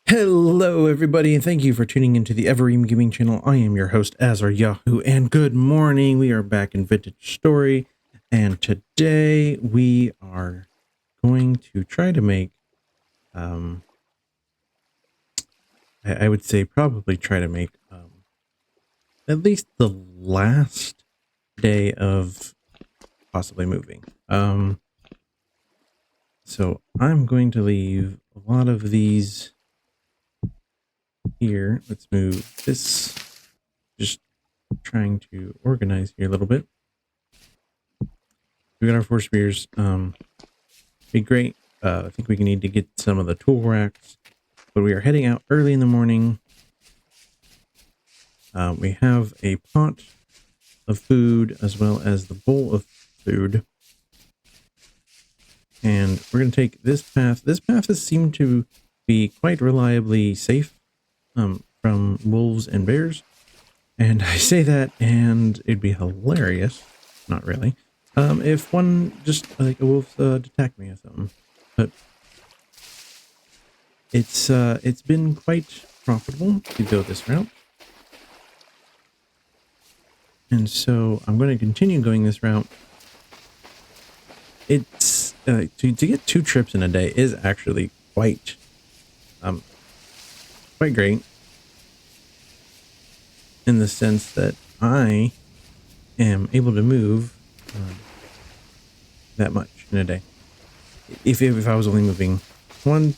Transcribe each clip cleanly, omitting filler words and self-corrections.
Hello, everybody, and thank you for tuning into the Evereem Gaming channel. I am your host, Azzeryahu, and good morning. We are back in Vintage Story, and today we are going to try to make, I would say probably try to make at least the last day of possibly moving. So I'm going to leave a lot of these here. Let's move this. Just trying to organize here a little bit. We got our 4 spears. Be great. I think we need to get some of the tool racks, but we are heading out early in the morning. We have a pot of food as well as the bowl of food. And we're going to take this path. This path has seemed to be quite reliably safe from wolves and bears. And I say that, and it'd be hilarious, not really, if one just like a wolf attacked me or something. But it's been quite profitable to go this route, and so I'm going to continue going this route. It's to get 2 trips in a day is actually quite great, in the sense that I am able to move that much in a day. If I was only moving one,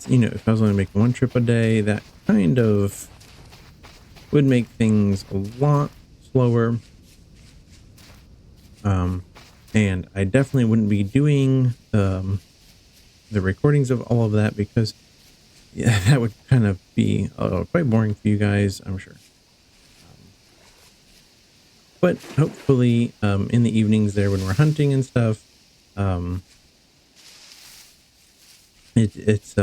if I was only making 1 trip a day, that kind of would make things a lot slower. And I definitely wouldn't be doing the recordings of all of that, because that would kind of be quite boring for you guys, I'm sure. But hopefully in the evenings there when we're hunting and stuff, it's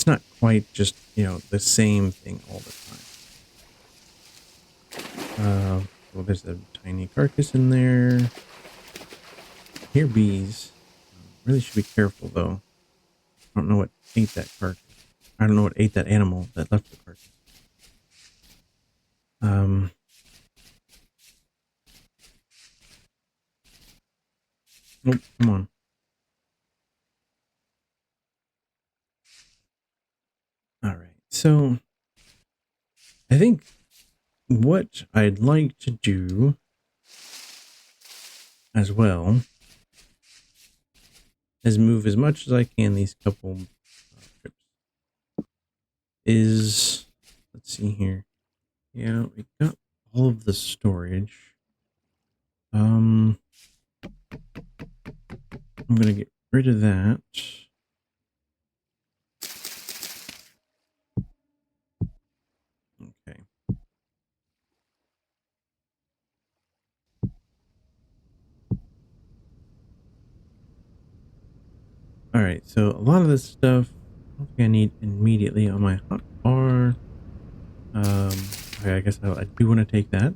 not quite just the same thing all the time. Well, there's a tiny carcass in there. I hear bees. Really should be careful though. I don't know what ate that carcass. I don't know what ate that animal that left the carcass. Nope, come on. All right, so I think what I'd like to do as well is move as much as I can these couple trips. Let's see here. Yeah, we got all of the storage. I'm gonna get rid of that. Okay. All right, so a lot of this stuff I don't think I need immediately on my hot bar. Okay, I guess I do want to take that.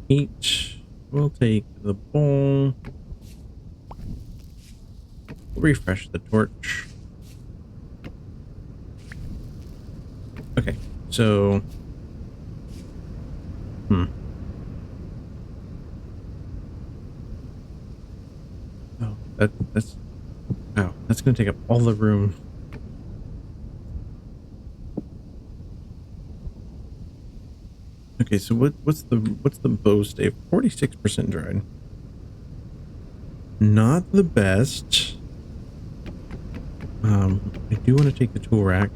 Each we'll take the bowl. We'll refresh the torch. Okay, so oh, that's gonna take up all the room. Okay, so what's the bow stay? 46% dried. Not the best. I do want to take the tool rack,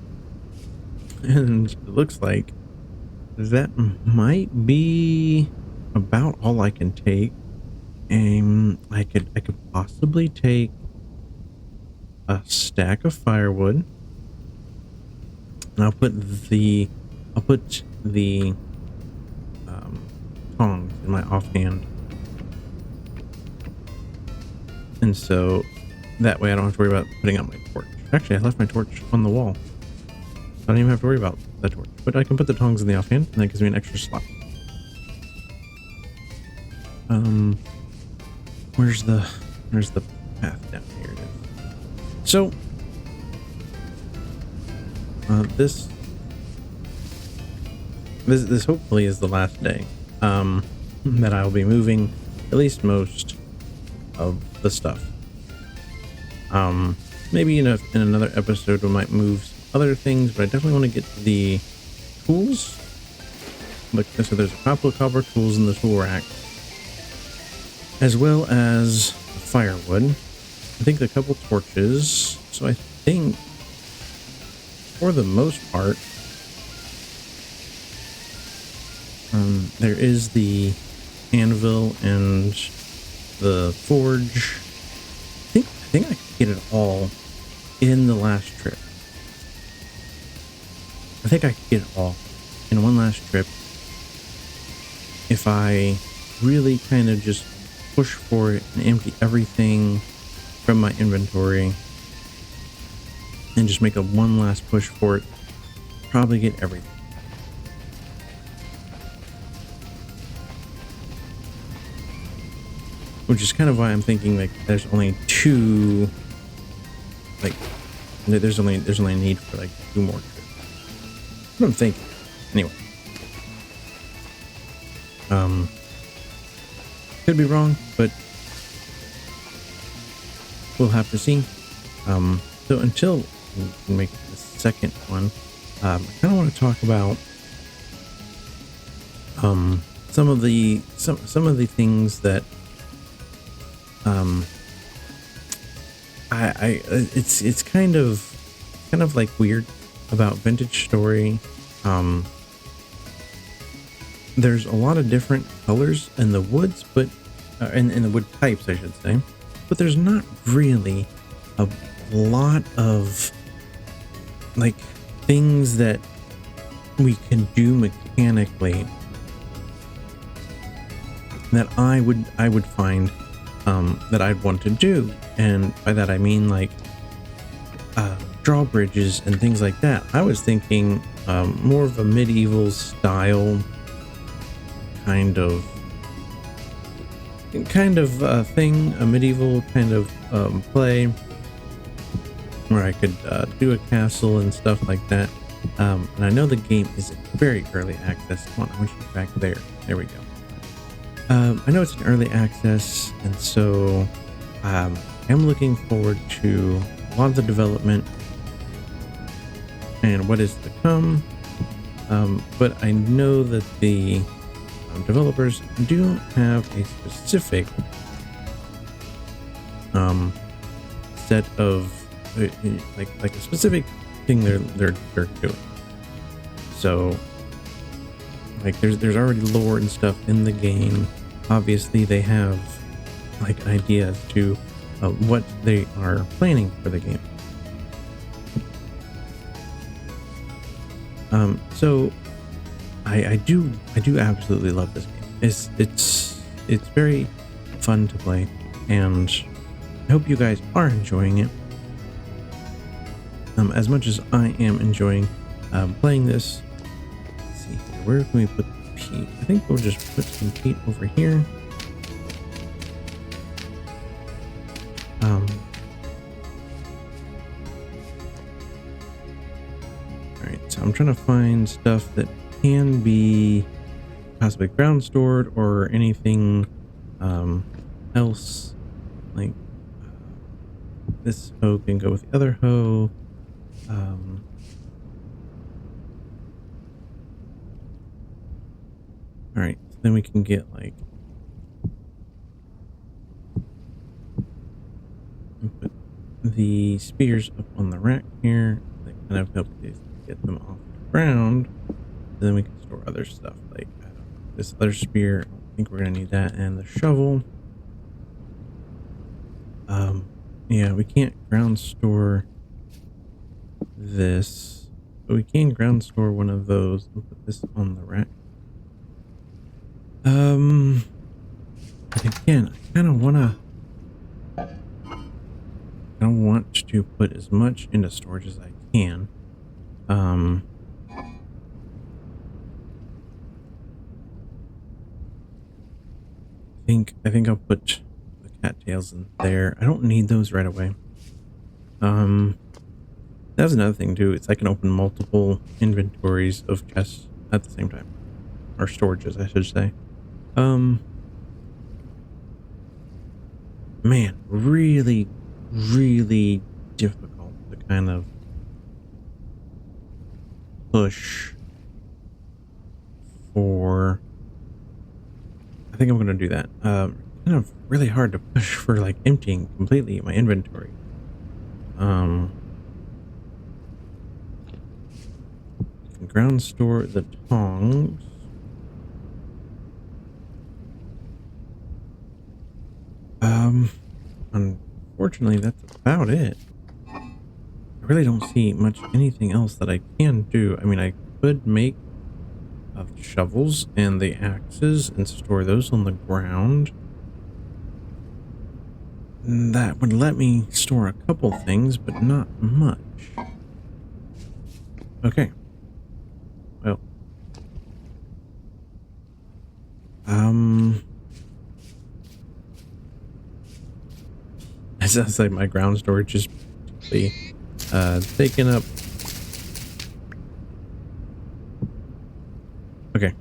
and it looks like that might be about all I can take. And I could possibly take a stack of firewood, and I'll put the tongs in my offhand, and so that way I don't have to worry about putting out my torch. Actually, I left my torch on the wall. I don't even have to worry about the torch, but I can put the tongs in the offhand, and that gives me an extra slot. Where's the path down here. It is. So, this hopefully is the last day that I'll be moving at least most of the stuff. Maybe in another episode we might move some other things, but I definitely want to get to the tools. Like so, there's a couple of copper tools in the tool rack, as well as firewood. I think a couple torches. So I think, for the most part, there is the anvil and the forge. I think I could get it all in the last trip. I think I could get it all in one last trip if I really kind of just push for it and empty everything from my inventory and just make a one last push for it. Probably get everything. Which is kind of why I'm thinking like there's only two, like there's only a need for like 2 more trips. That's what I'm thinking. Anyway. Could be wrong, but we'll have to see. So until we make the second one, I kind of want to talk about some of the things that it's kind of like weird about Vintage Story. There's a lot of different colors in the woods, but in the wood types, I should say, but there's not really a lot of like things that we can do mechanically that I would find that I'd want to do. And by that I mean like drawbridges and things like that. I was thinking more of a medieval style kind of thing, a medieval kind of play where I could do a castle and stuff like that. And I know the game is in very early access. Come on, I want you back there. There we go. I know it's in early access, and so I'm looking forward to a lot of the development and what is to come. But I know that the developers do have a specific set of like a specific thing they're doing. So like there's already lore and stuff in the game. Obviously they have like an idea as to what they are planning for the game. So I do absolutely love this game. It's very fun to play, and I hope you guys are enjoying it as much as I am enjoying playing this. Let's see here, where can we put the peat? I think we'll just put some peat over here. Alright, so I'm trying to find stuff that can be possibly ground stored or anything else. Like this hoe can go with the other hoe. All right, so then we can get like put the spears up on the rack here. That kind of helps get them off the ground. Then we can store other stuff like this other spear. I don't think we're gonna need that, and the shovel. Yeah, we can't ground store this, but we can ground store one of those and put this on the rack. But again, I want to put as much into storage as I can. I think I'll put the cattails in there. I don't need those right away. That's another thing too. It's I can open multiple inventories of chests at the same time, or storages, I should say. Man, really, really difficult to kind of push for. I think I'm gonna do that. Kind of really hard to push for like emptying completely my inventory. Ground store the tongs. Unfortunately, that's about it. I really don't see much anything else that I can do. I mean, I could make the shovels and the axes and store those on the ground. That would let me store a couple things, but not much. Okay. Well. It sounds like my ground storage is taken up. Okay.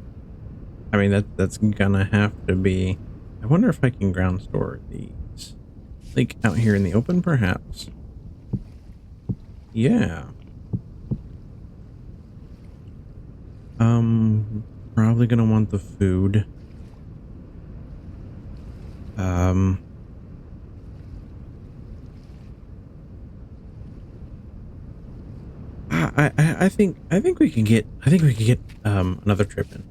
I mean, that's gonna have to be. I wonder if I can ground store these. Like out here in the open, perhaps. Yeah. Probably gonna want the food. I think we can get another trip in.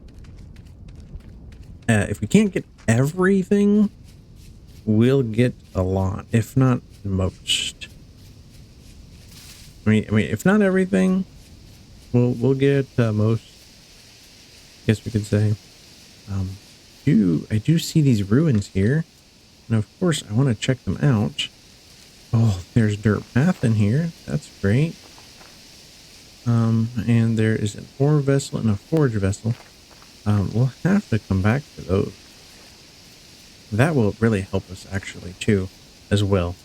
If we can't get everything, we'll get a lot, if not most. I mean, if not everything, we'll get most. I guess we could say. I do see these ruins here, and of course I want to check them out. Oh, there's dirt path in here. That's great. And there is an ore vessel and a forge vessel. We'll have to come back to those. That will really help us actually too, as well.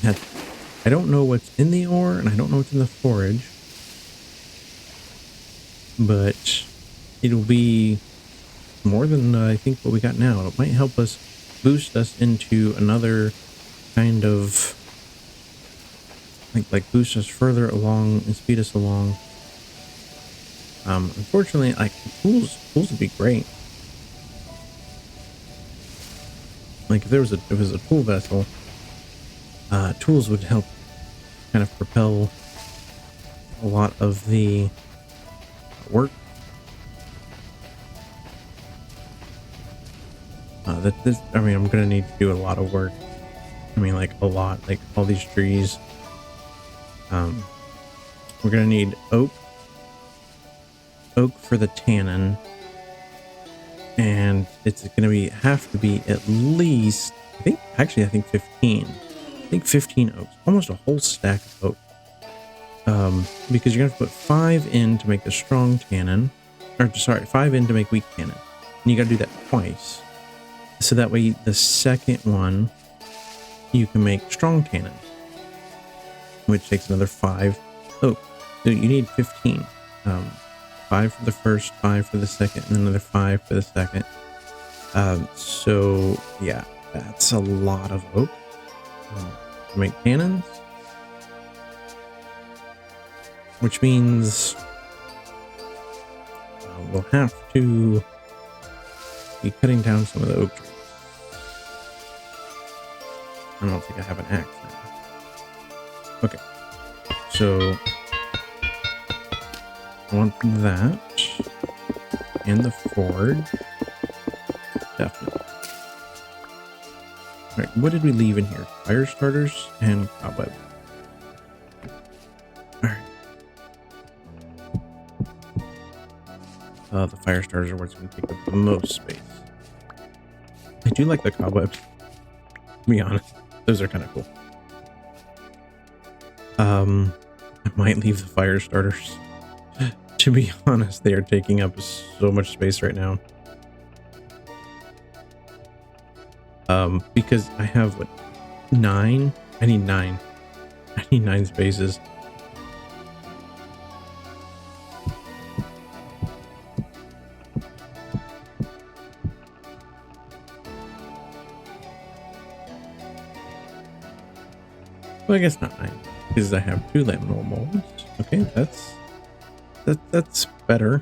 I don't know what's in the ore and I don't know what's in the forge, but it'll be more than I think what we got now. It might help us boost us into another kind of like boost us further along and speed us along. Unfortunately, like tools would be great. Like if there was a tool vessel, tools would help kind of propel a lot of the work. I mean, I'm gonna need to do a lot of work. I mean, like a lot, like all these trees. We're gonna need oak for the tannin, and it's gonna have to be at least I think 15. I think 15 oaks, almost a whole stack of oak. Because you're gonna have to put 5 in to make the strong tannin, or sorry, 5 in to make weak tannin, and you gotta do that twice. So that way, the second one you can make strong tannin, which takes another 5 oak. So you need 15. 5 for the first, 5 for the second, and another 5 for the second. So yeah, that's a lot of oak to make tannins, which means we'll have to be cutting down some of the oak trees. I don't think I have an axe now. Okay, so I want that and the forge. Definitely. Alright, what did we leave in here? Fire starters and cobweb. Alright. The fire starters are what's going to take up the most space. I do like the cobwebs, to be honest. Those are kind of cool. I might leave the fire starters. To be honest, they are taking up so much space right now. Because I have what, 9? I need 9. I need 9 spaces. Well, I guess not 9, because I have 2 laminal molds. Okay, that's better.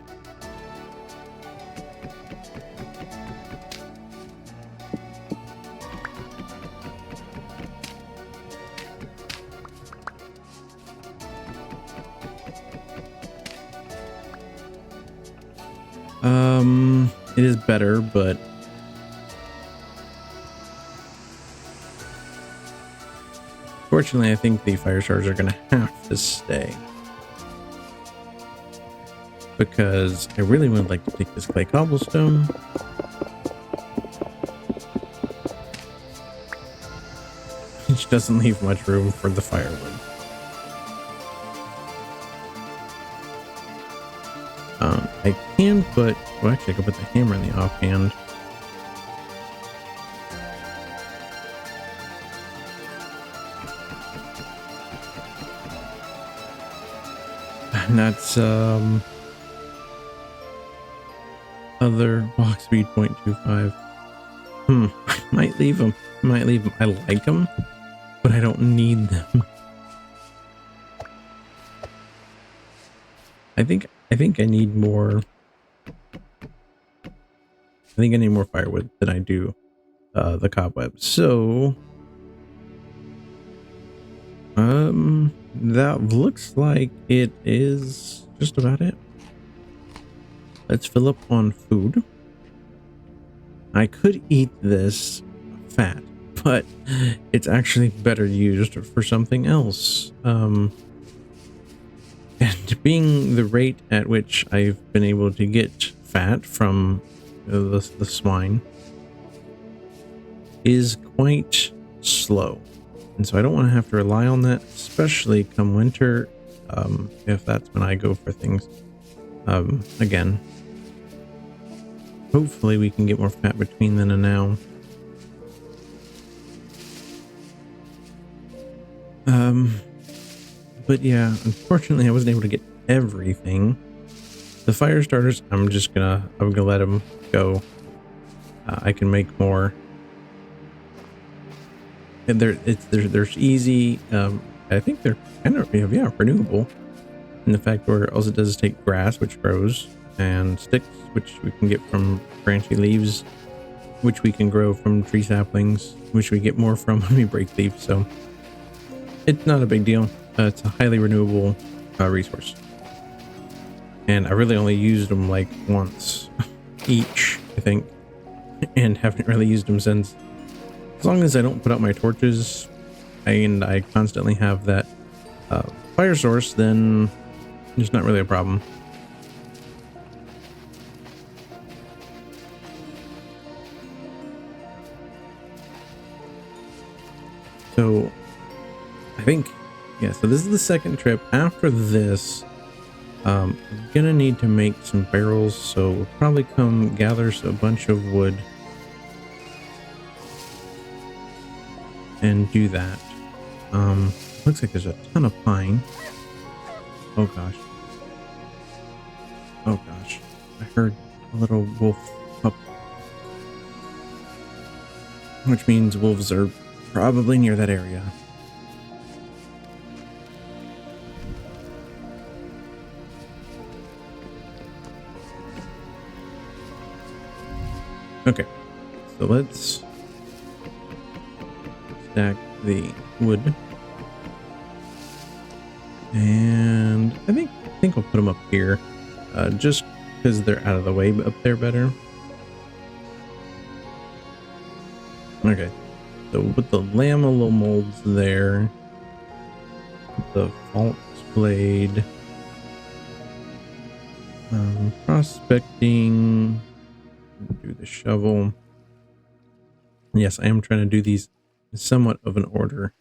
It is better, but fortunately, I think the fire starters are going to have to stay, because I really would like to take this clay cobblestone, which doesn't leave much room for the firewood. I can put, well, actually I can put the hammer in the offhand. And that's other walk speed 0.25. I might leave them. I like them, but I don't need them. I think I need more. I think I need more firewood than I do the cobwebs. So that looks like it is just about it. Let's fill up on food. I could eat this fat, but it's actually better used for something else. And being the rate at which I've been able to get fat from the swine is quite slow. And so I don't want to have to rely on that, especially come winter, if that's when I go for things. Again, hopefully we can get more fat between then and now. But yeah, unfortunately I wasn't able to get everything. The fire starters, I'm gonna let them go. I can make more. And there's easy. I think they're kind of renewable. And the fact where all it does is take grass, which grows, and sticks, which we can get from branchy leaves, which we can grow from tree saplings, which we get more from when we break leaves. So it's not a big deal. It's a highly renewable resource. And I really only used them like once each, I think, and haven't really used them since. As long as I don't put out my torches and I constantly have that fire source, then it's not really a problem. So I think, yeah, so this is the second trip. After this, I'm gonna need to make some barrels, so we'll probably come gather a bunch of wood and do that. Looks like there's a ton of pine. Oh gosh. Oh gosh. I heard a little wolf pup. Which means wolves are probably near that area. Okay. So let's stack the wood. And I think we'll put them up here, just because they're out of the way up there better. Okay, so we'll put the lamellar molds there, the false blade, prospecting, do the shovel. Yes, I am trying to do these in somewhat of an order.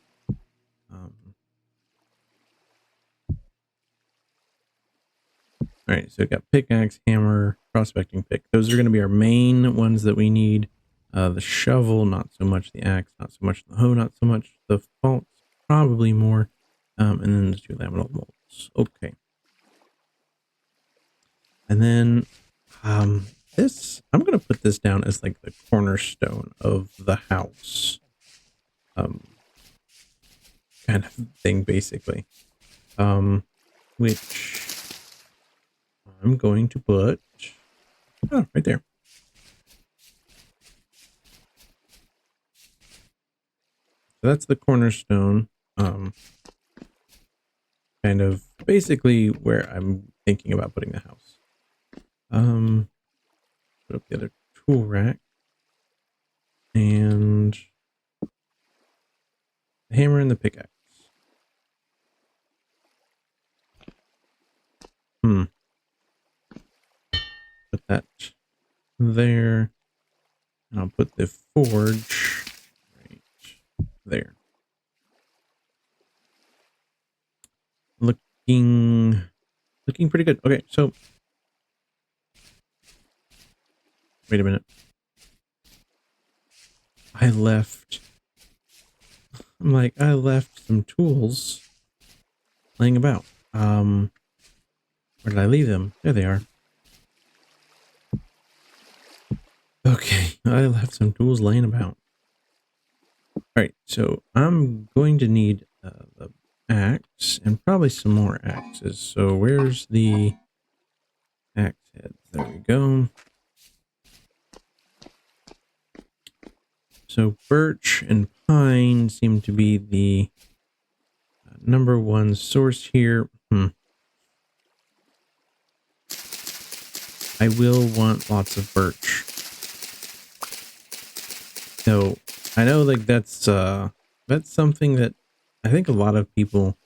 All right, so we got pickaxe, hammer, prospecting pick. Those are going to be our main ones that we need The shovel, not so much. The axe, not so much. The hoe, not so much. The faults, probably more. And then the 2 laminal molds. Okay. And then this, I'm going to put this down as like the cornerstone of the house. Kind of thing, basically. Which I'm going to put right there. So that's the cornerstone. Kind of basically where I'm thinking about putting the house. Put up the other tool rack and the hammer and the pickaxe. Put that there, and I'll put the forge right there. Looking pretty good. Okay, so wait a minute. I left some tools laying about. Where did I leave them? There they are. Okay, I left some tools laying about. All right, so I'm going to need the axe and probably some more axes. So where's the axe heads? There we go. So birch and pine seem to be the number one source here. I will want lots of birch. So I know like that's something that I think a lot of people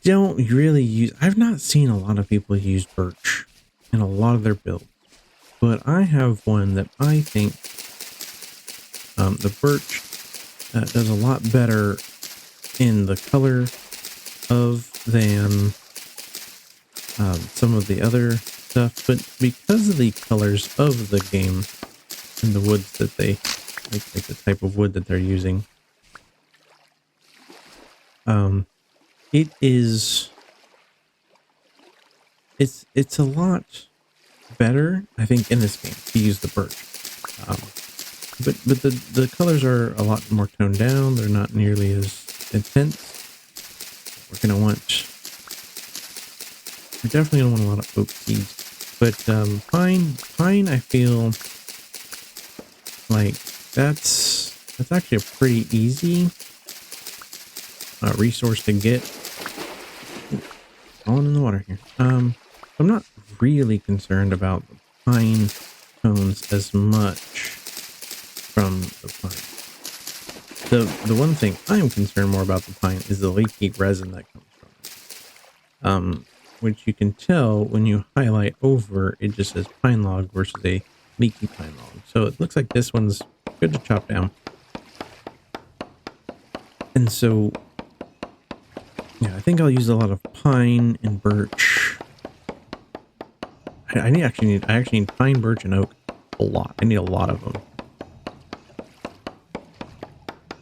don't really use. I've not seen a lot of people use birch in a lot of their builds, but I have one that I think the birch does a lot better in the color of than some of the other stuff, but because of the colors of the game and the woods that they like the type of wood that they're using, it's a lot better, I think, in this game to use the birch. But the colors are a lot more toned down. They're not nearly as intense. We're definitely gonna want a lot of oak seeds. But pine, I feel like that's actually a pretty easy resource to get. Falling in the water here. I'm not really concerned about the pine cones as much from the pine. The one thing I am concerned more about the pine is the leaky resin that comes from it. Which you can tell when you highlight over, it just says pine log versus a leaky pine log. So it looks like this one's good to chop down. And so, yeah, I think I'll use a lot of pine and birch. I actually need pine, birch, and oak a lot. I need a lot of them.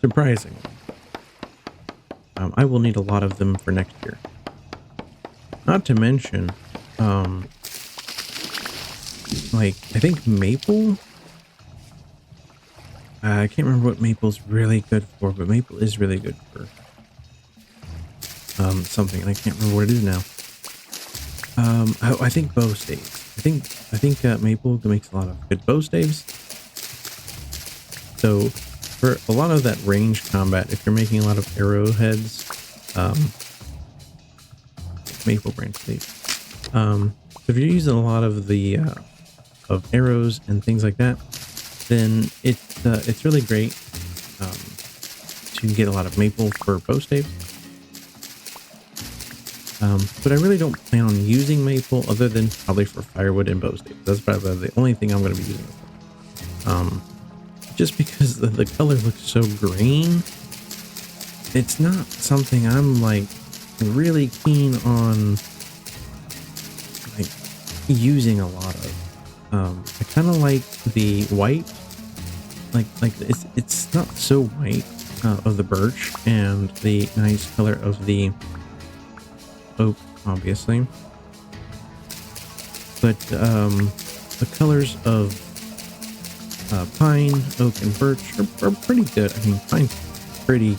Surprisingly. I will need a lot of them for next year. Not to mention, like, I think maple, I can't remember what maple's really good for, but maple is really good for something, and I can't remember what it is now. I think bow staves. I think maple makes a lot of good bow staves. So for a lot of that range combat, if you're making a lot of arrowheads, maple branch leaf. If you're using a lot of the of arrows and things like that, then it's really great to get a lot of maple for bow staves. But I really don't plan on using maple other than probably for firewood and bow staves. That's probably the only thing I'm going to be using it for. Just because the color looks so green, it's not something I'm like really keen on like using a lot of. I kind of like the white, like it's not so white of the birch and the nice color of the oak, obviously, but the colors of pine, oak, and birch are pretty good. I mean, pine's pretty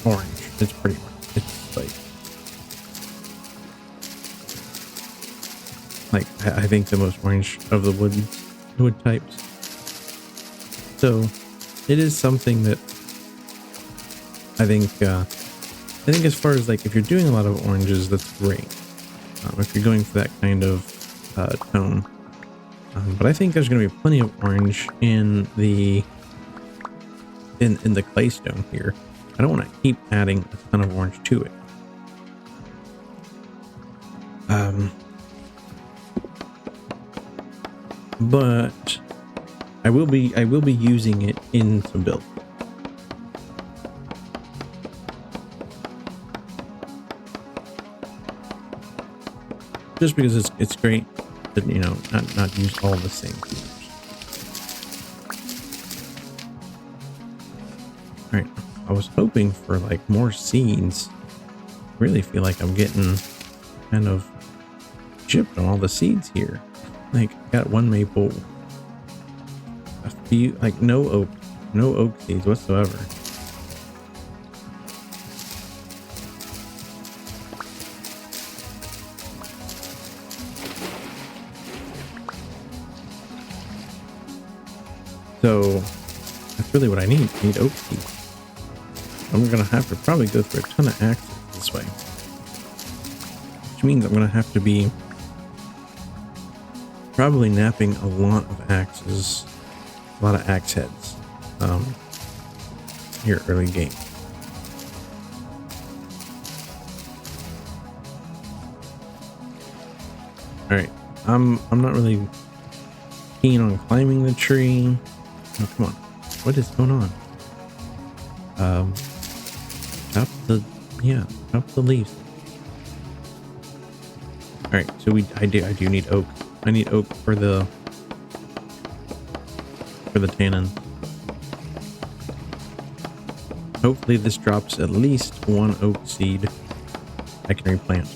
orange. It's pretty orange. It's like I think the most orange of the wood types. So it is something that I think as far as like if you're doing a lot of oranges, that's great. If you're going for that kind of tone. But I think there's going to be plenty of orange in the claystone here. I don't want to keep adding a ton of orange to it. But I will be using it in some builds. Just because it's great to, you know, not use all the same colors. All right, I was hoping for like more seeds. I really feel like I'm getting kind of gypped on all the seeds here. Like, got one maple, a few, like no oak seeds whatsoever. So that's really what I need. I need oak seeds. I'm gonna have to probably go through a ton of axes this way, which means I'm gonna have to be probably napping a lot of axes, a lot of axe heads here early game. All right, I'm not really keen on climbing the tree. Oh, come on, what is going on? Chop the leaves. All right, so I do need oak. I need oak for the tannin. Hopefully this drops at least one oak seed I can replant.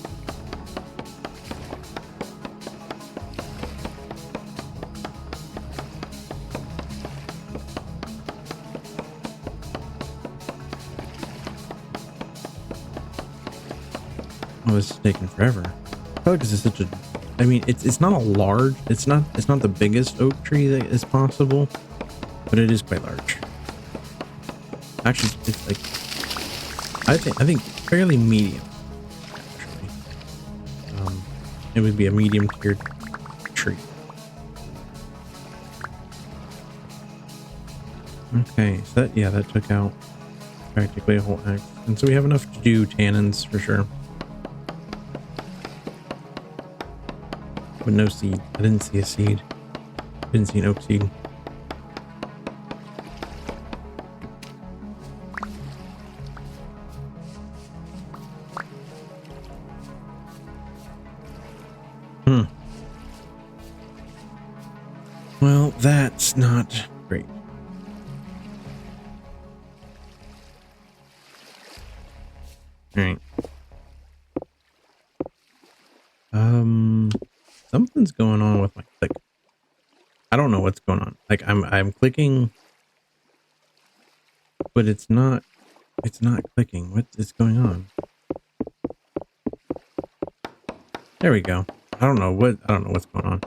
Oh, this is taking forever. Probably because it's such a, I mean, it's not a large, it's not the biggest oak tree that is possible, but it is quite large. Actually, it's like, I think fairly medium. Actually, it would be a medium tiered tree. Okay, so that took out practically a whole axe, and so we have enough to do tannins for sure. But no seed. I didn't see a seed. Didn't see an oak seed. Well, that's not great. All right. Something's going on with my click. I don't know what's going on. Like I'm clicking, but it's not clicking. What is going on? There we go. I don't know what's going on.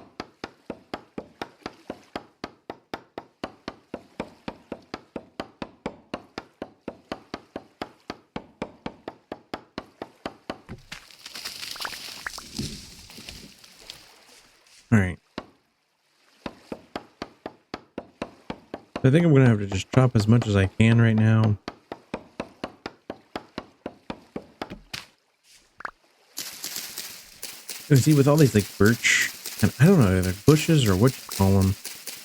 All right. I think I'm going to have to just chop as much as I can right now. You see, with all these like birch, and I don't know if they're bushes or what you call them,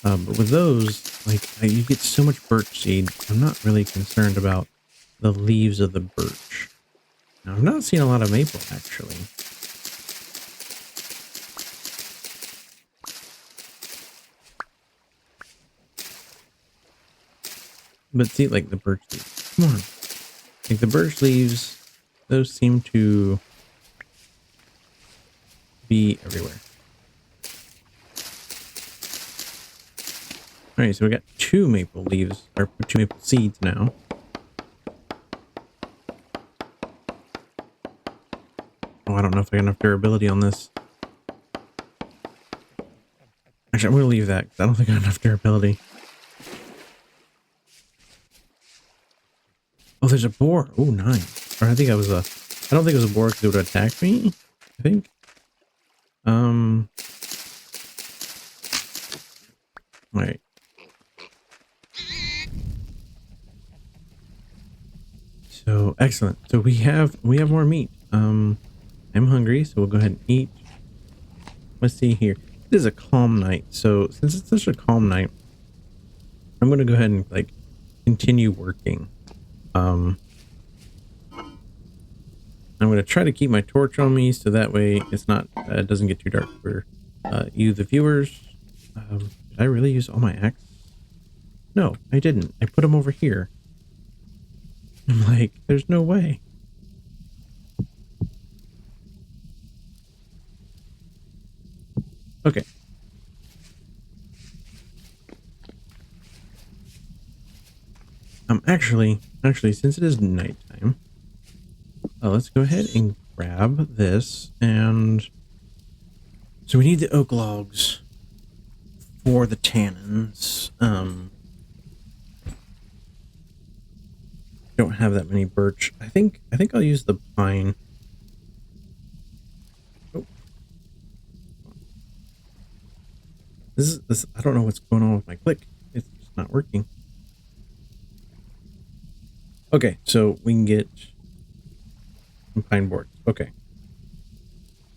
but with those, like you get so much birch seed. I'm not really concerned about the leaves of the birch. Now, I've not seen a lot of maple actually. But see, like the birch leaves. Come on. Like the birch leaves, those seem to be everywhere. Alright, so we got 2 maple leaves, or 2 maple seeds now. Oh, I don't know if I got enough durability on this. Actually, I'm going to leave that, because I don't think I have enough durability. Oh, there's a boar. Oh, nice. Or I think I was a... I don't think it was a boar because it would attack me, I think. Wait. So, excellent. So we have more meat. I'm hungry, so we'll go ahead and eat. Let's see here. It is a calm night. So, since it's such a calm night, I'm going to go ahead and, like, continue working. I'm going to try to keep my torch on me so that way it's not, it doesn't get too dark for you, the viewers. Did I really use all my axe? No, I didn't. I put them over here. I'm like, there's no way. Okay. Actually, since it is nighttime, let's go ahead and grab this. And so we need the oak logs for the tannins. Don't have that many birch. I think I'll use the pine. Oh. This I don't know what's going on with my click. It's just not working. Okay, so we can get some pine boards. Okay.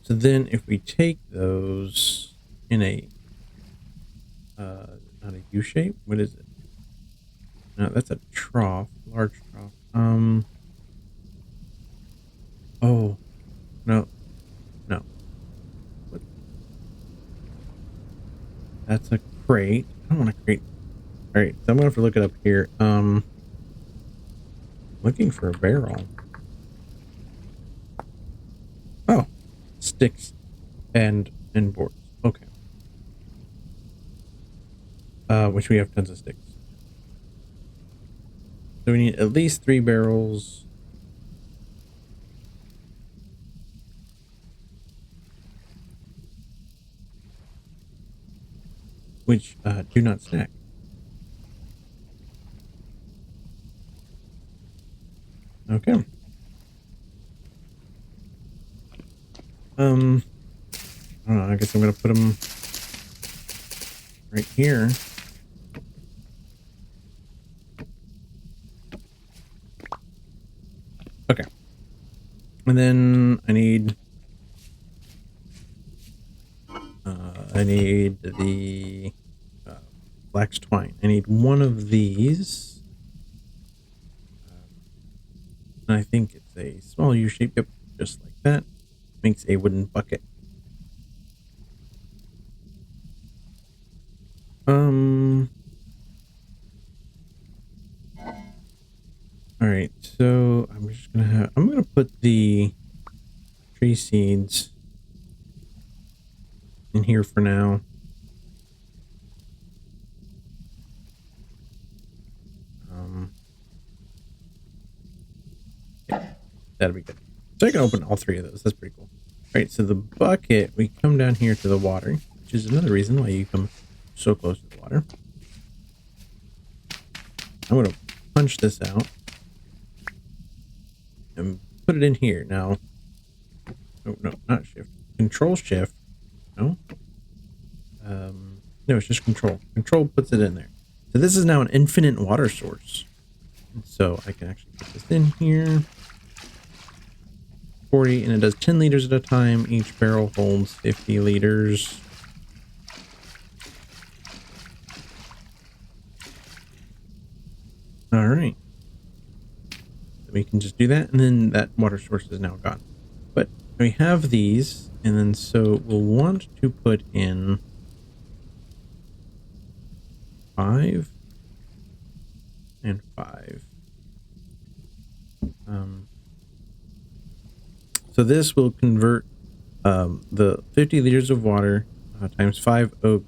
So then if we take those in a not a U shape, what is it? No, that's a trough, large trough. Oh, no. What? That's a crate. I don't want to crate. All right, so I'm gonna have to look it up here. Looking for a barrel. Oh, sticks and boards. Okay. Which we have tons of sticks. So we need at least 3 barrels. Which do not stack. Okay. I don't know. I guess I'm gonna put them right here. Okay. And then I need the flax twine. I need one of these. And I think it's a small U shape. Yep, just like that. Makes a wooden bucket. All right, so I'm gonna put the tree seeds in here for now. Yeah, that'll be good. So I can open all 3 of those. That's pretty cool. All right, so the bucket, we come down here to the water, which is another reason why you come so close to the water. I'm gonna punch this out and put it in here. Now, oh, no, not shift. Control shift. No. No, it's just control. Control puts it in there. So this is now an infinite water source. So I can actually put this in here. 40, and it does 10 liters at a time. Each barrel holds 50 liters. All right. So we can just do that, and then that water source is now gone. But we have these, and then so we'll want to put in 5. and 5. So this will convert the 50 liters of water times 5 oak,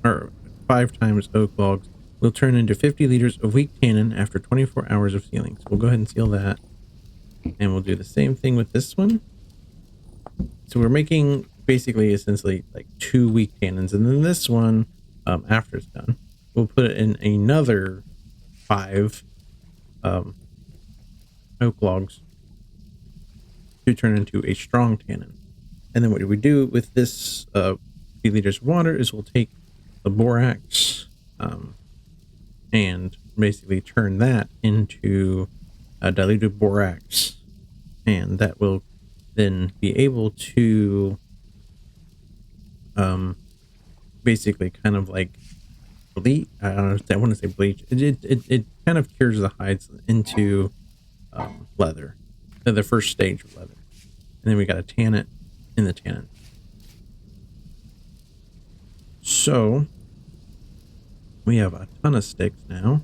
or 5 times oak logs, will turn into 50 liters of weak tannin after 24 hours of sealing. So we'll go ahead and seal that. And we'll do the same thing with this one. So we're making basically essentially like 2 weak tannins. And then this one, after it's done, we'll put in another 5 oak logs to turn into a strong tannin. And then what we do with this 50 liters of water is we'll take the borax and basically turn that into a diluted borax, and that will then be able to basically kind of like bleach. I don't know if I want to say bleach. It kind of cures the hides into leather, the first stage of leather, and then we got to tan it in the tannin. So we have a ton of sticks now.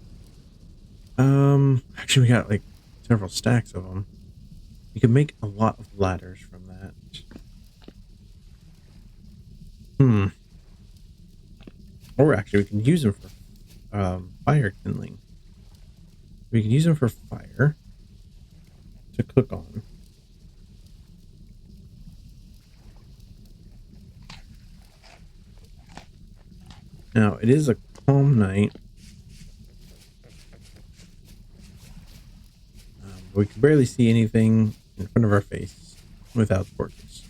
Actually, we got like several stacks of them. You can make a lot of ladders from that. Or actually, we can use them for fire kindling. We can use them for fire to cook on. Now, it is a calm night. We can barely see anything in front of our face without torches.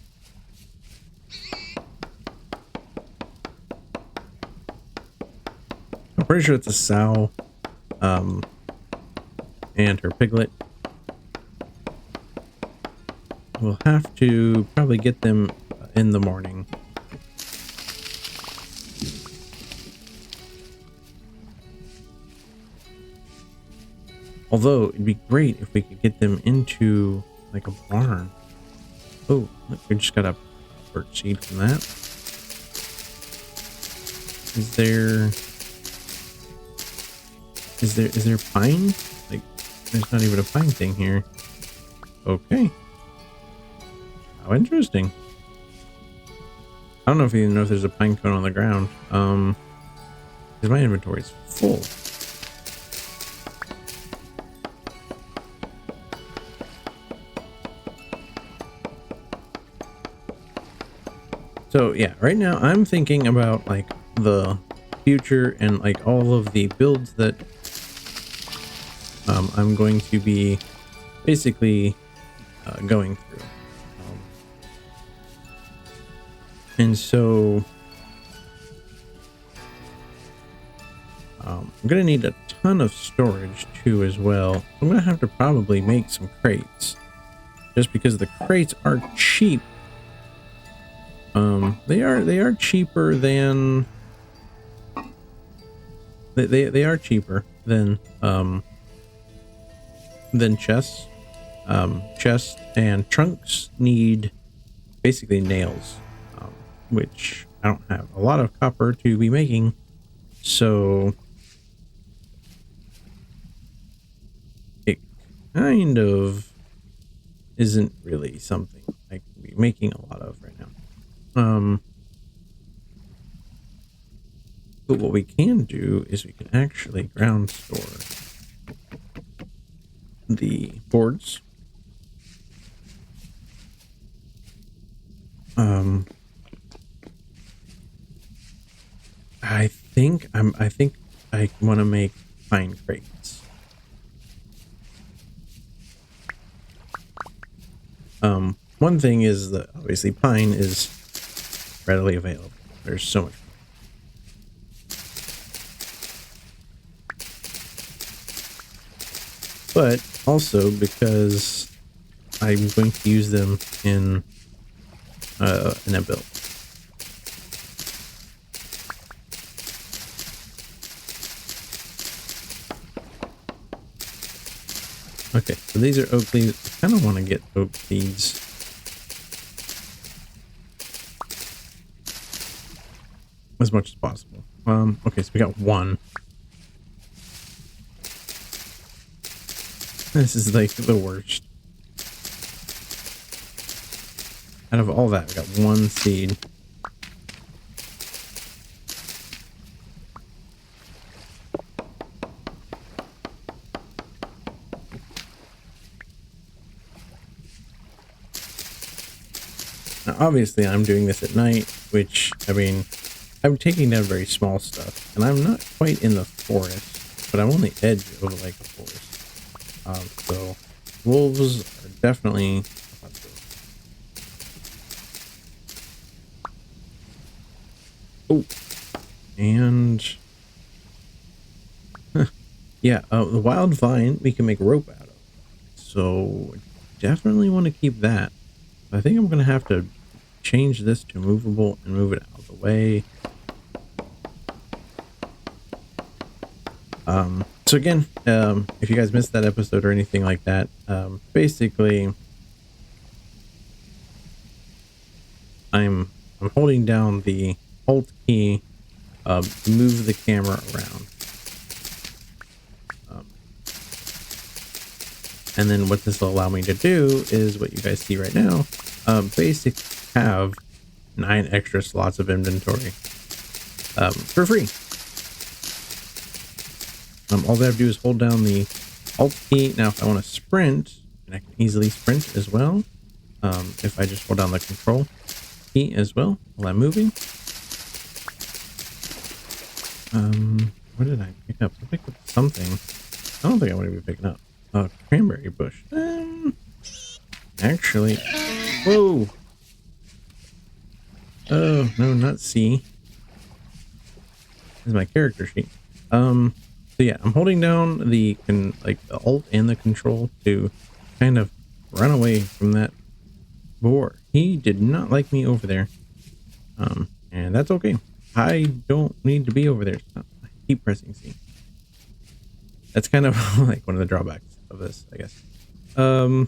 I'm pretty sure it's a sow and her piglet. We'll have to probably get them in the morning. Although it'd be great if we could get them into like a barn. Oh, look, we just got a birch seed from that. Is there pine? Like, there's not even a pine thing here. Okay. How interesting. I don't know if you even know if there's a pine cone on the ground. Because my inventory is full. So yeah, right now I'm thinking about like the future and like all of the builds that I'm going to be basically going through. And so I'm going to need a ton of storage too as well. I'm going to have to probably make some crates just because the crates are cheap. They are cheaper than they are cheaper than chests. Chests and trunks need basically nails, which I don't have a lot of copper to be making, so it kind of isn't really something I can be making a lot of right now. But what we can do is we can actually ground store the boards. I think I want to make pine crates. One thing is that obviously pine is readily available. There's so much. But also because I'm going to use them in a build. Okay, so these are oak leaves. I kind of want to get oak seeds. As much as possible. Okay, so we got one. This is like the worst. Out of all that, we got one seed. Now, obviously, I'm doing this at night, which, I mean, I'm taking down very small stuff, and I'm not quite in the forest, but I'm on the edge of like a forest. So wolves are definitely a possibility. Oh, and yeah, the wild vine we can make rope out of. So definitely want to keep that. I think I'm gonna have to change this to movable and move it out of the way. So again, if you guys missed that episode or anything like that, basically I'm holding down the Alt key to move the camera around. And then what this will allow me to do is what you guys see right now. Basically have 9 extra slots of inventory for free. All I have to do is hold down the Alt key. Now, if I want to sprint, and I can easily sprint as well, if I just hold down the Control key as well while I'm moving. What did I pick up? I picked up something. I don't think I want to be picking up. A cranberry bush. Actually, whoa. Oh no, not C. This is my character sheet. So yeah, I'm holding down the Alt and the Control to kind of run away from that boar. He did not like me over there. And that's okay. I don't need to be over there. So I keep pressing C. That's kind of like one of the drawbacks of this, I guess. I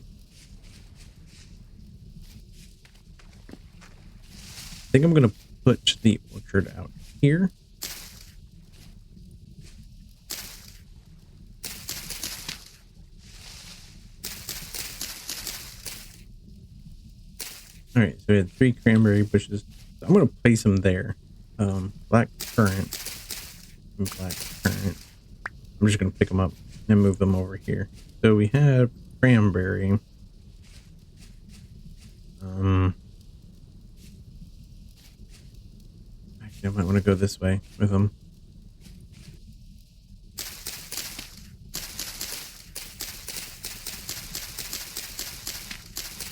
think I'm gonna put the orchard out here. All right, so we had 3 cranberry bushes. So I'm gonna place them there. Black currant, black currant. I'm just gonna pick them up and move them over here. So we have cranberry. Actually, I might want to go this way with them.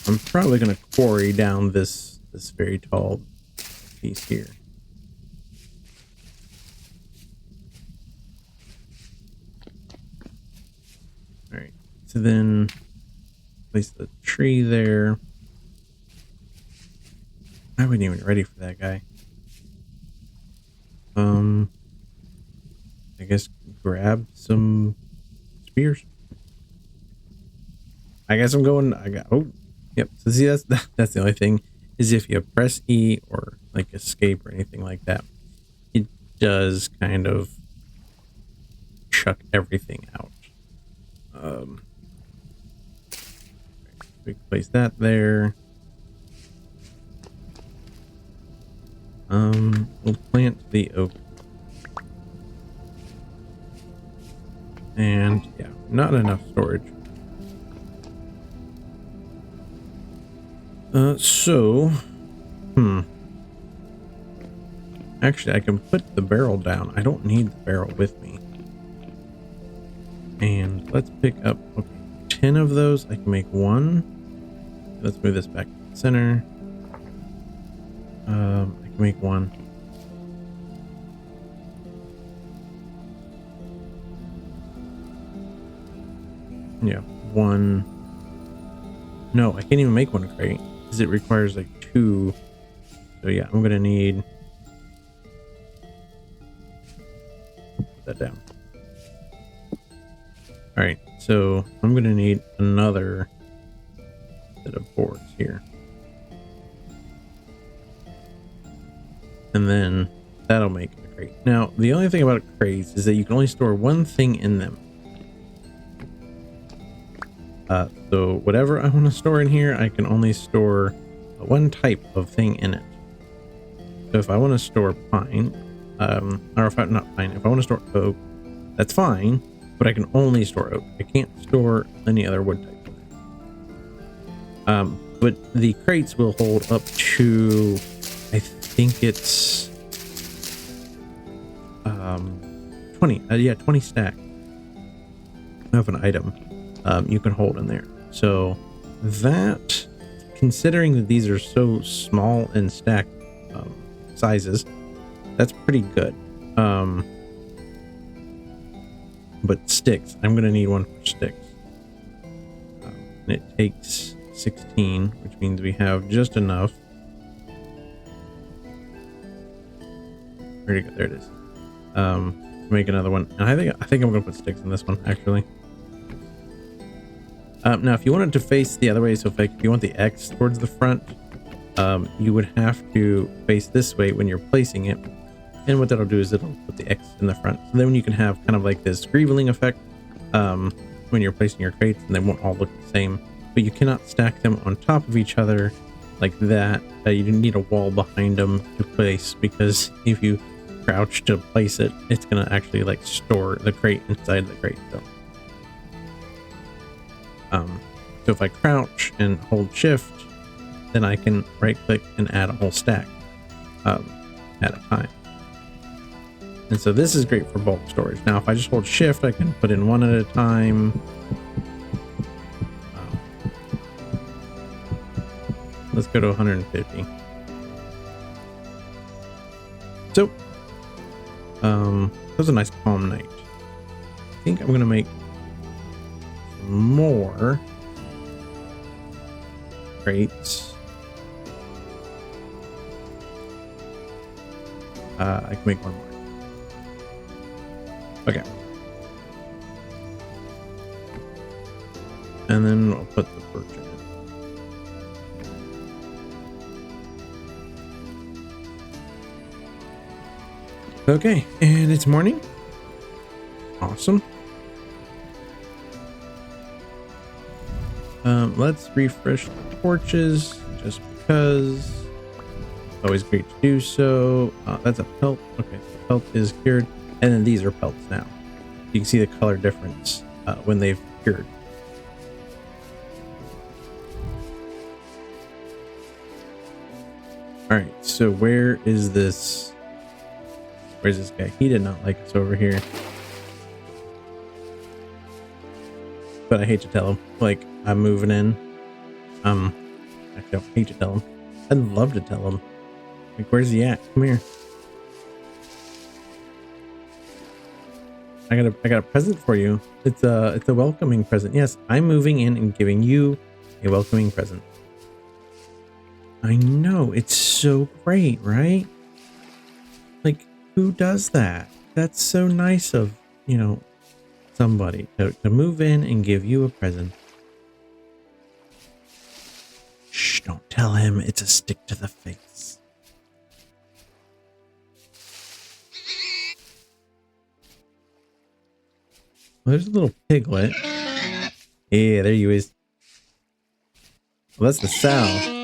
I'm probably gonna quarry down this very tall piece here. All right, so then place the tree there. I wasn't even ready for that guy. I guess grab some spears. I guess I'm going. Oh, yep. So see, that's the only thing is if you press E or like escape or anything like that, it does kind of chuck everything out. We place that there. We'll plant the oak. And yeah, not enough storage. Actually, I can put the barrel down. I don't need the barrel with me. And let's pick up, okay, 10 of those. I can make 1. Let's move this back to the center. I can make 1. Yeah, 1. No, I can't even make 1 crate because it requires like 2. So yeah, I'm gonna need. Put that down. All right, so I'm gonna need another set of boards here, and then that'll make a crate. Now, the only thing about crates is that you can only store 1 thing in them. So whatever I want to store in here, I can only store one type of thing in it. So if I want to store pine, or if I, not pine, if I want to store oak, that's fine, but I can only store oak. I can't store any other wood type. But the crates will hold up to, I think it's 20. Yeah, 20 stack of an item you can hold in there. So that, considering that these are so small and stacked sizes, that's pretty good. But sticks, I'm gonna need one for sticks. And it takes 16, which means we have just enough. Where'd it go? There it is. To make another one. And I think I'm gonna put sticks in this one, actually. Now, if you wanted to face the other way, so if you want the X towards the front, you would have to face this way when you're placing it. And what that'll do is it'll put the X in the front. So then you can have kind of like this greeveling effect when you're placing your crates, and they won't all look the same. But you cannot stack them on top of each other like that. You need a wall behind them to place, because if you crouch to place it, it's going to actually like store the crate inside the crate. So if I crouch and hold shift, then I can right click and add a whole stack at a time. And so this is great for bulk storage. Now, if I just hold shift, I can put in one at a time. Let's go to 150. So, that was a nice calm night. I think I'm going to make more crates. I can make one more. Okay. And then I'll put the birch in it. Okay, and it's morning. Awesome. Let's refresh the torches just because. Always great to do so. That's a pelt. Okay, the pelt is cured. And then these are pelts now. You can see the color difference when they've cured. Alright, so where is this? Where's this guy? He did not like us over here. But I hate to tell him. Like, I'm moving in. Actually, I hate to tell him. I'd love to tell him. Like, where's he at? Come here. I got a present for you. It's a welcoming present. Yes, I'm moving in and giving you a welcoming present. I know, it's so great, right? Like, who does that? That's so nice of, somebody to move in and give you a present. Shh, don't tell him. It's a stick to the face. Well, there's a little piglet. Yeah, there you is. Well, that's the sow.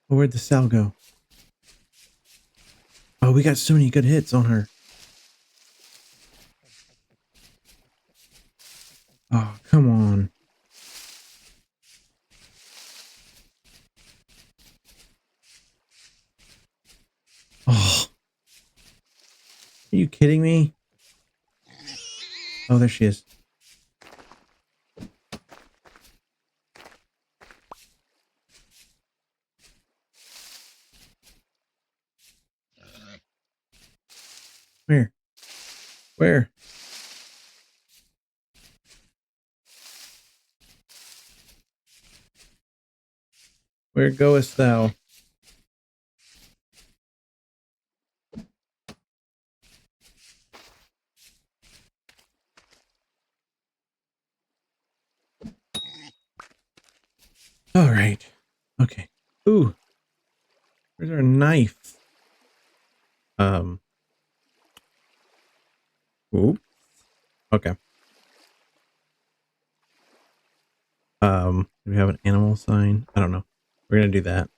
Oh, where'd the sow go? Oh, we got so many good hits on her. Oh, come on. Oh. Are you kidding me? Oh, there she is. Where? Where? Where goest thou? All right. Okay. Ooh, where's our knife? Ooh. Okay. Do we have an animal sign? I don't know. We're gonna do that.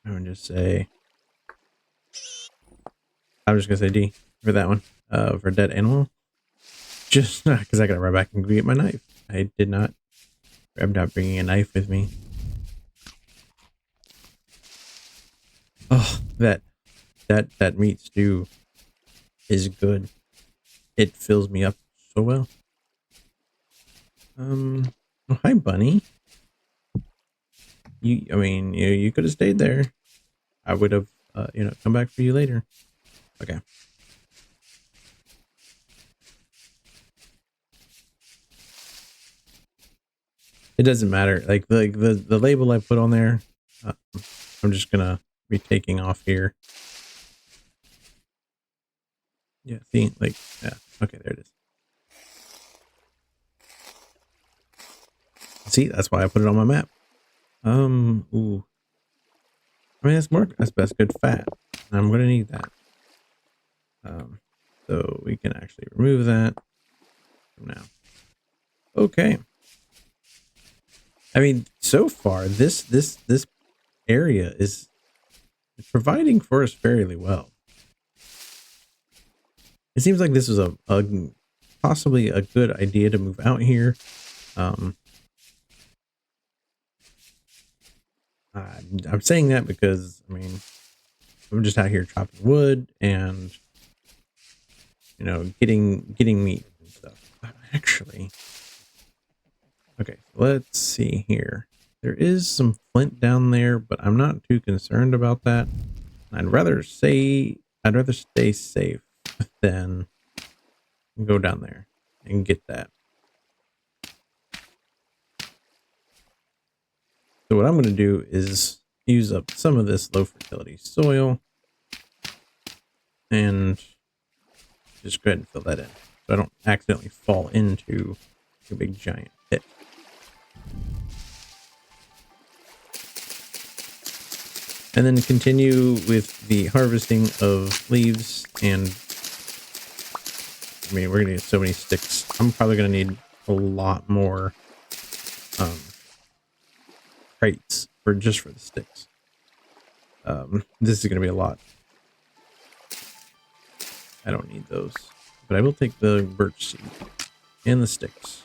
I'm gonna just say. I'm just gonna say D for that one. For dead animal. Just because I gotta run back and get my knife. I did not. I'm not bringing a knife with me. Oh, that meat stew is good. It fills me up so well. Oh, hi, Bunny. I mean, you could have stayed there. I would have, come back for you later. Okay. It doesn't matter. Like the label I put on there, uh, I'm just gonna be taking off here. Yeah. See, like, yeah. Okay, there it is. See, that's why I put it on my map. Ooh. I mean, that's good fat. I'm gonna need that. So we can actually remove that from now. Okay. I mean, so far this area is providing for us fairly well. It seems like this is a possibly a good idea to move out here. Um, I'm saying that because I mean I'm just out here chopping wood and getting meat and stuff. Actually, okay, let's see here. There is some flint down there, but I'm not too concerned about that. I'd rather stay safe than go down there and get that. So what I'm going to do is use up some of this low fertility soil and just go ahead and fill that in so I don't accidentally fall into a big giant pit. And then continue with the harvesting of leaves, and I mean, we're gonna get so many sticks. I'm probably gonna need a lot more crates for the sticks. This is gonna be a lot. I don't need those, but I will take the birch seed and the sticks.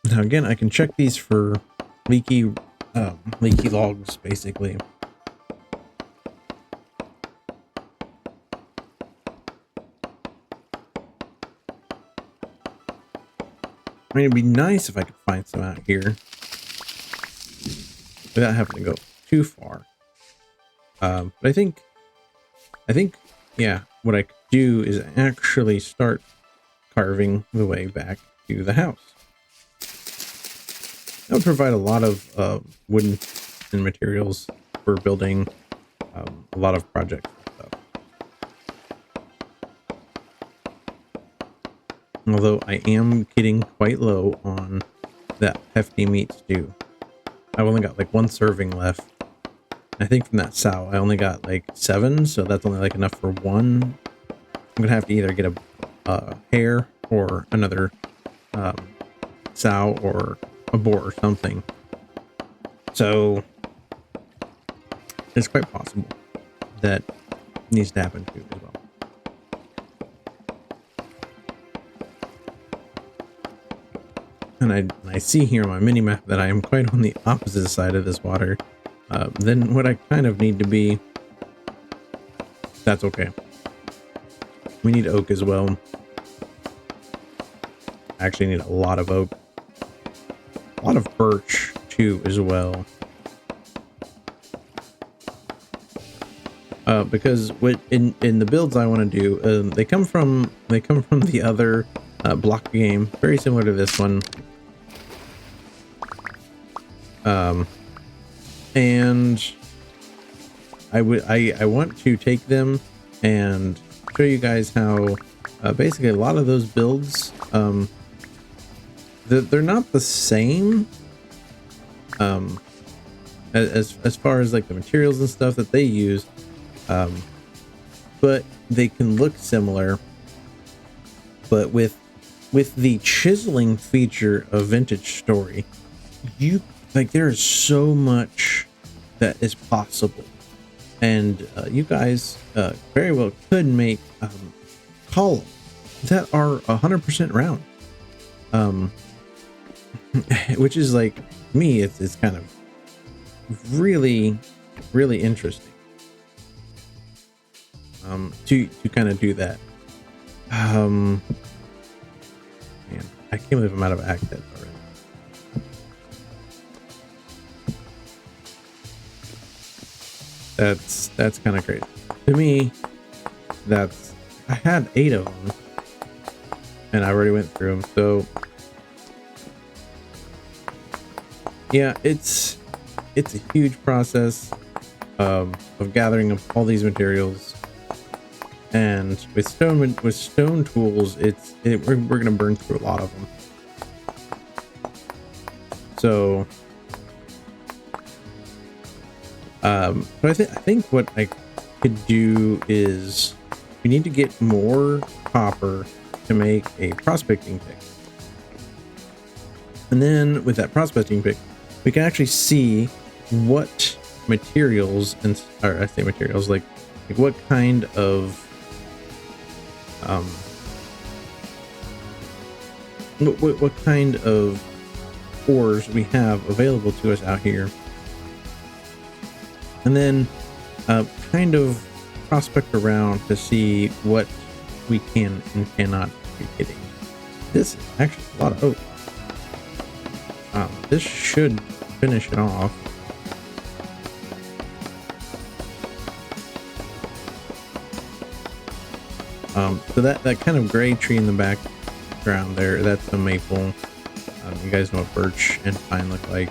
Now again, I can check these for leaky logs, basically. I mean, it'd be nice if I could find some out here without having to go too far. But I think, yeah, what I could do is actually start carving the way back to the house. That would provide a lot of wooden and materials for building a lot of projects and stuff. Although I am getting quite low on that hefty meat stew. I've only got like one serving left. I think from that sow, I only got like 7, so that's only like enough for one. I'm gonna have to either get a hare or another sow or a boar or something. So it's quite possible that needs to happen too as well. And I see here on my mini map that I am quite on the opposite side of this water than what I kind of need to be. That's okay. We need oak as well. I actually need a lot of oak. A lot of birch too as well. Because in the builds I want to do, they come from the other block game, very similar to this one. And I want to take them and show you guys how basically a lot of those builds, they're not the same, as far as like the materials and stuff that they use, but they can look similar. But with the chiseling feature of Vintage Story, you like there is so much that is possible, and you guys very well could make columns that are 100% round, which is like me, it's kind of really interesting to kind of do that. Man, I can't believe I'm out of accent already. That's kind of crazy to me. I had 8 of them and I already went through them, so yeah, it's a huge process of gathering up all these materials. And with stone tools, we're gonna burn through a lot of them. So, but I think what I could do is we need to get more copper to make a prospecting pick, and then with that prospecting pick, we can actually see what materials or I say materials like what kind of what kind of ores we have available to us out here, and then kind of prospect around to see what we can and cannot be getting. This is actually a lot of oak. This should finish it off. So that kind of gray tree in the background there, that's a maple. You guys know what birch and pine look like.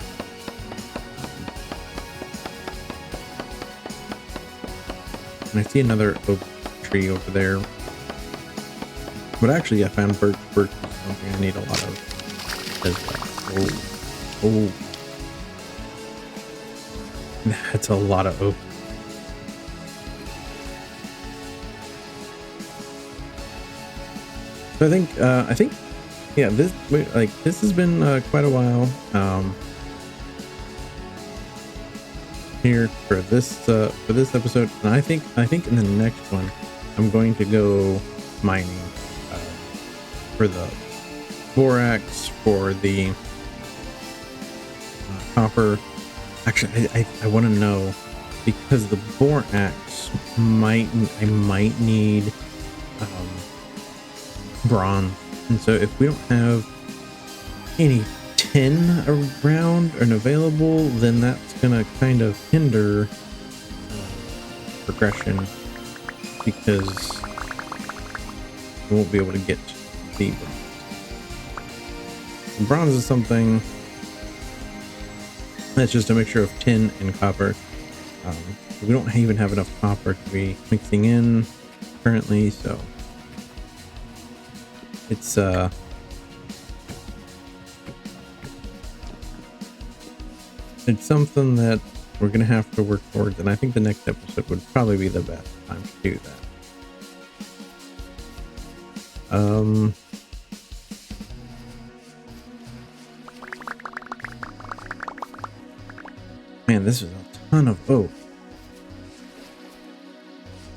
And I see another oak tree over there. But actually, I found birch is something I need a lot of as well. Oh. That's a lot of oak. So I think, yeah, this has been quite a while here for this episode, and I think in the next one I'm going to go mining for the borax, for the copper. Actually, I want to know, because the borax I might need bronze, and so if we don't have any tin around and available, then that's gonna kind of hinder progression, because we won't be able to get the bronze is something that's just a mixture of tin and copper. We don't even have enough copper to be mixing in currently, so it's something that we're gonna have to work towards, and I think the next episode would probably be the best time to do that. Man, this is a ton of oak.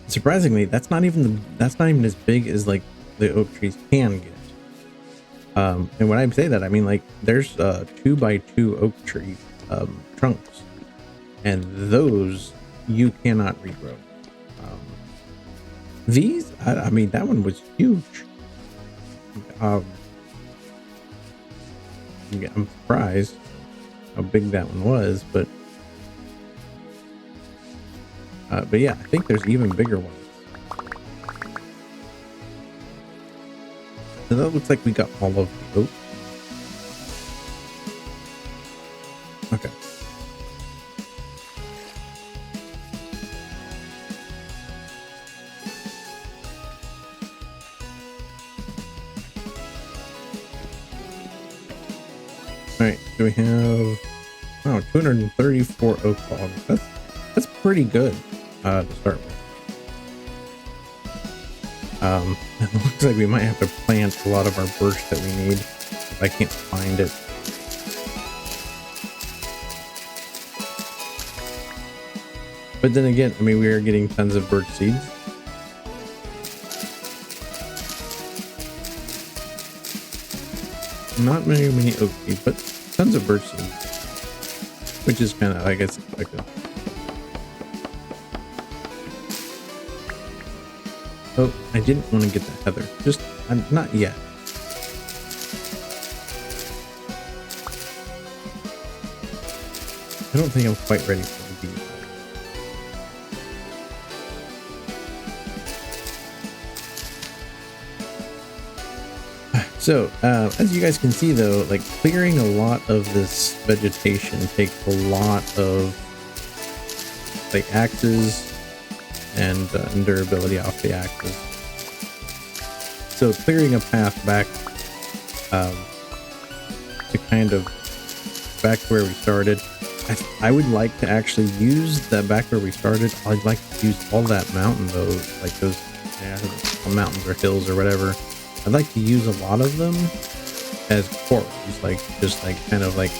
Surprisingly, that's not even as big as like the oak trees can get. And when I say that, I mean like there's 2x2 oak tree trunks, and those you cannot regrow. These, I mean, that one was huge. Yeah, I'm surprised how big that one was, but yeah, I think there's even bigger ones. So that looks like we got all of the oak. Okay. All right, so we have 234 oak logs. That's pretty good to start with. It looks like we might have to plant a lot of our birch that we need if I can't find it. But then again, I mean, we are getting tons of birch seeds. Not many oak seeds, but tons of birch seeds, which is kind of, I guess, expected. Oh, I didn't want to get the heather. Just, not yet. I don't think I'm quite ready for the bee. So, as you guys can see though, like clearing a lot of this vegetation takes a lot of like axes and durability off the axes. So clearing a path back to kind of back to where we started. I would like to actually use that back where we started. I'd like to use all that mountain though, like those mountains or hills or whatever. I'd like to use a lot of them as quarries, like just like kind of like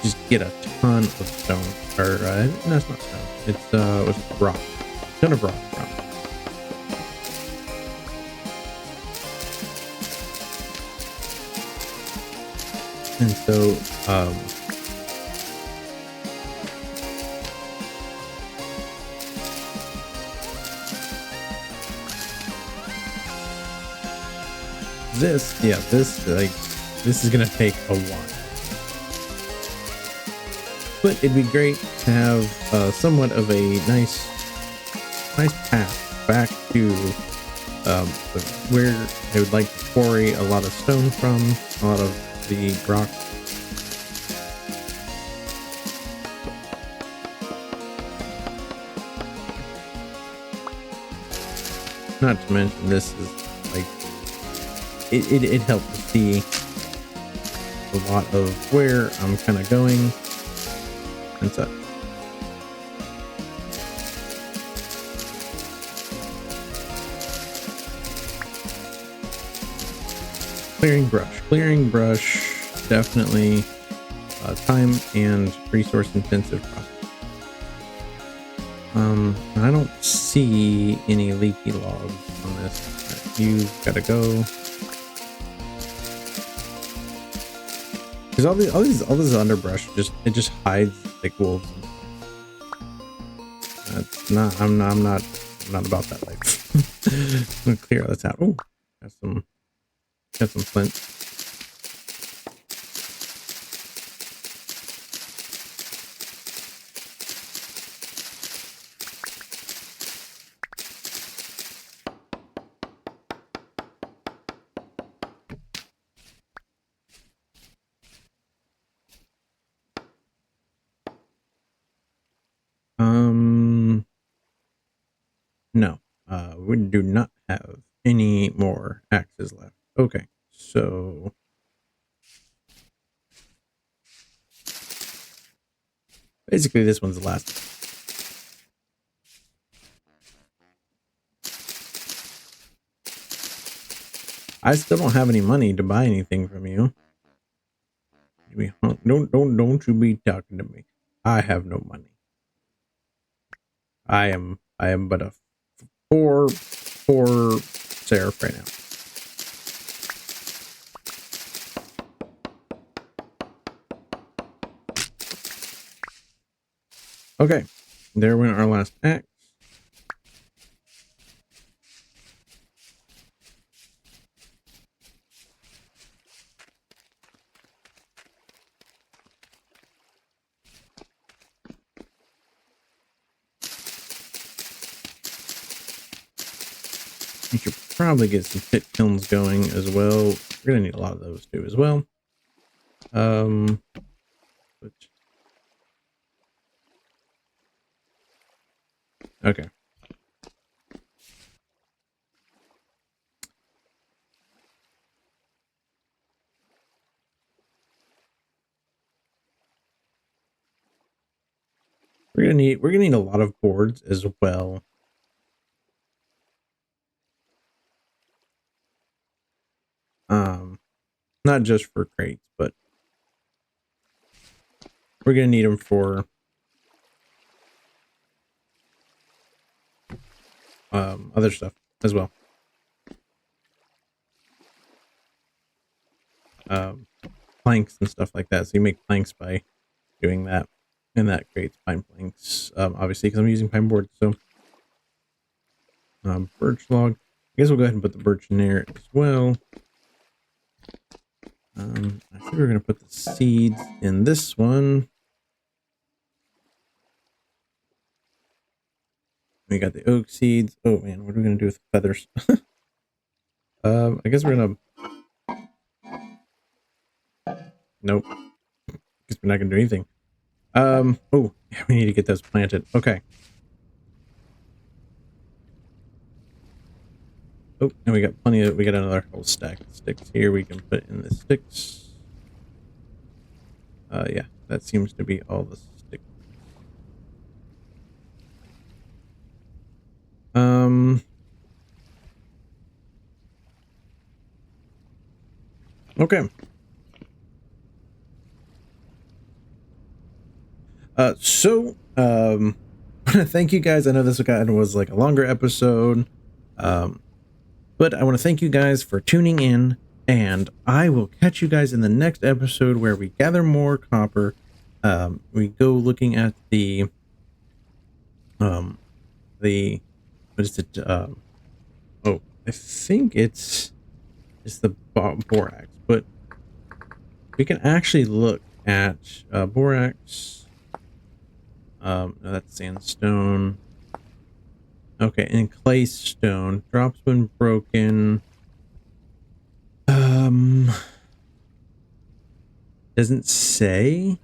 just get a ton of stone, or no, it's not stone. It's what's rock, a ton of rock from. And so this is gonna take a while, but it'd be great to have somewhat of a nice path back to where I would like to quarry a lot of stone from, a lot of the rock. Not to mention, this is like it helps to see a lot of where I'm kind of going and such. Clearing brush, definitely time and resource intensive process. I don't see any leaky logs on this. You've got to go. Because all this underbrush just hides like wolves. I'm not about that life. I'm gonna clear all this out. Oh, got some flint. No, we do not have any more axes left. Okay, so basically this one's the last. I still don't have any money to buy anything from you. Don't you be talking to me. I have no money. I am but a poor seraph right now. Okay, there went our last axe. We should probably get some pit kilns going as well. We're gonna need a lot of those too as well. Okay. we're gonna need a lot of boards as well. Not just for crates, but we're gonna need them for other stuff as well. Planks and stuff like that. So you make planks by doing that, and that creates pine planks. Obviously, because I'm using pine boards. So birch log. I guess we'll go ahead and put the birch in there as well. I think we're gonna put the seeds in this one. We got the oak seeds. Oh man, what are we gonna do with the feathers? I guess we're gonna. Nope. Guess we're not gonna do anything. Oh, yeah, we need to get those planted. Okay. Oh, and we got plenty of. We got another whole stack of sticks here. We can put in the sticks. Yeah, that seems to be all the sticks. Okay. Thank you guys. I know this was like a longer episode. But I want to thank you guys for tuning in, and I will catch you guys in the next episode where we gather more copper. We go looking at the what is it? Oh, I think it's the borax, but we can actually look at borax. No, that's sandstone. Okay, and clay stone drops when broken. Doesn't say.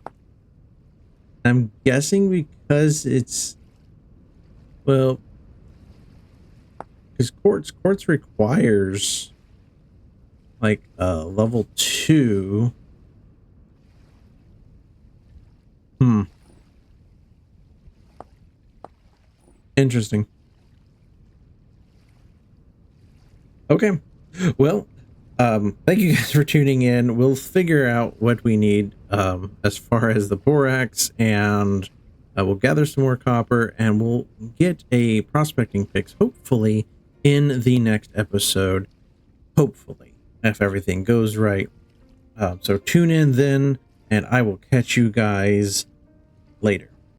I'm guessing because it's, well, because quartz requires like level 2. Interesting. Okay. Well, thank you guys for tuning in. We'll figure out what we need as far as the borax, and we'll gather some more copper, and we'll get a prospecting fix, hopefully, in the next episode. Hopefully, if everything goes right. So tune in then, and I will catch you guys later.